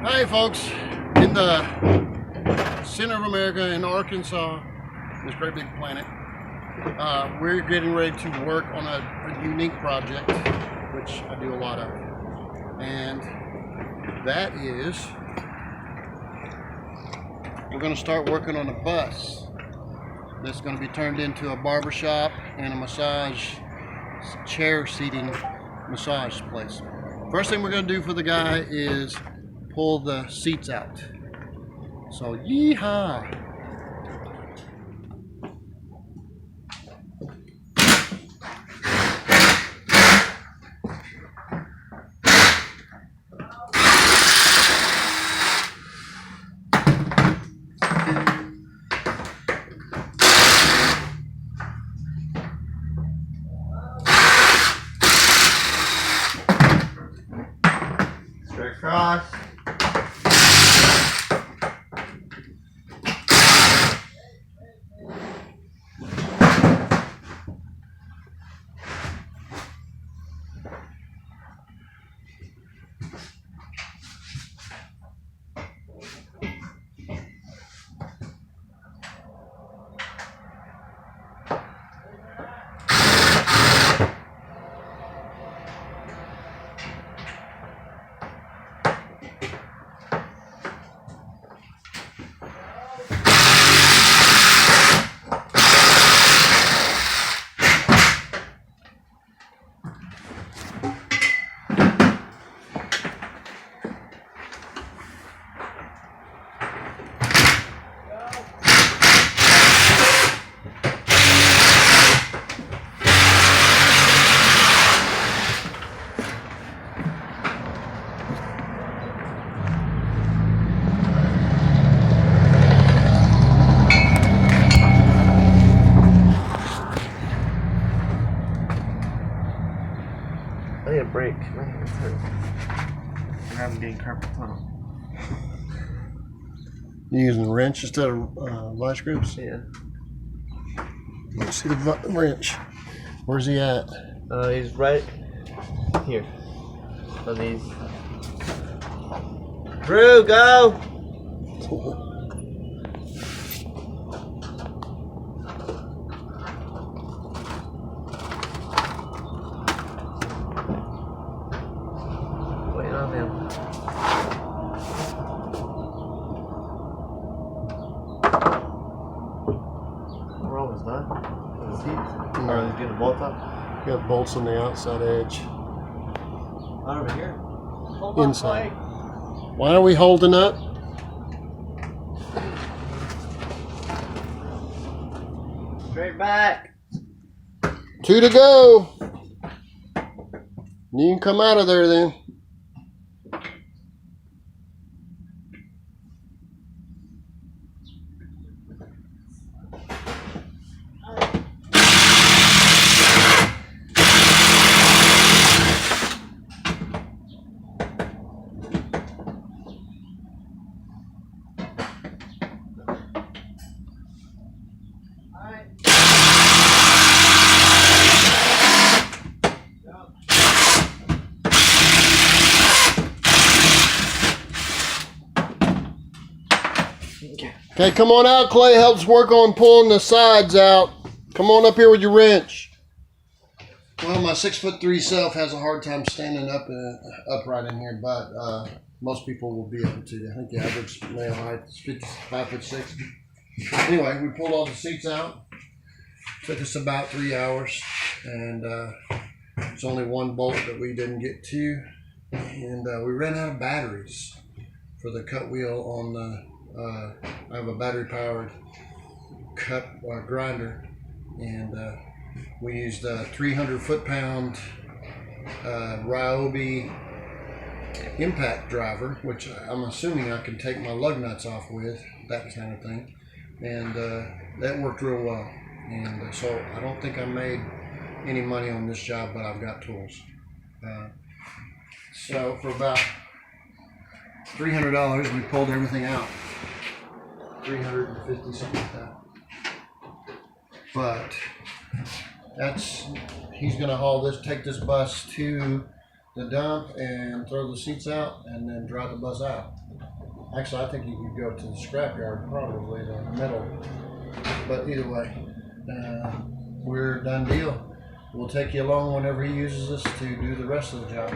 Hi folks, in the center of America in Arkansas, this great big planet, we're getting ready to work on a unique project, which I do a lot of, and that is we're going to start working on a bus that's going to be turned into a barbershop and a massage chair seating massage place. First thing we're going to do for the guy is pull the seats out. So yeehaw! Straight across. I need a break. My hands hurt. And I'm getting carpal tunnel. You using a wrench instead of vice grips? Yeah. Let's see the wrench. Where's he at? He's right here. On these. Drew, go! Waiting on him. We're almost done. The seats. Or he's getting the bolt up. Got bolts on the outside edge. Not over here. Hold Inside. Why are we holding up? Straight back. 2 to go. You can come out of there then. Okay, come on out, Clay. Help us work on pulling the sides out. Come on up here with your wrench. Well, my 6'3" self has a hard time standing up upright in here, but most people will be able to. I think the average male height is 5'6". Anyway, we pulled all the seats out. Took us about 3 hours, and there's only one bolt that we didn't get to, and we ran out of batteries for the cut wheel on the. I have a battery-powered cut grinder, and we used a 300 foot-pound Ryobi impact driver, which I'm assuming I can take my lug nuts off with, that kind of thing, and that worked real well. And so I don't think I made any money on this job, but I've got tools. So for about $300, we pulled everything out. 350, something like that. But he's gonna take this bus to the dump and throw the seats out and then drive the bus out. Actually, I think you could go to the scrapyard, probably the metal. But either way, we're done deal. We'll take you along whenever he uses us to do the rest of the job.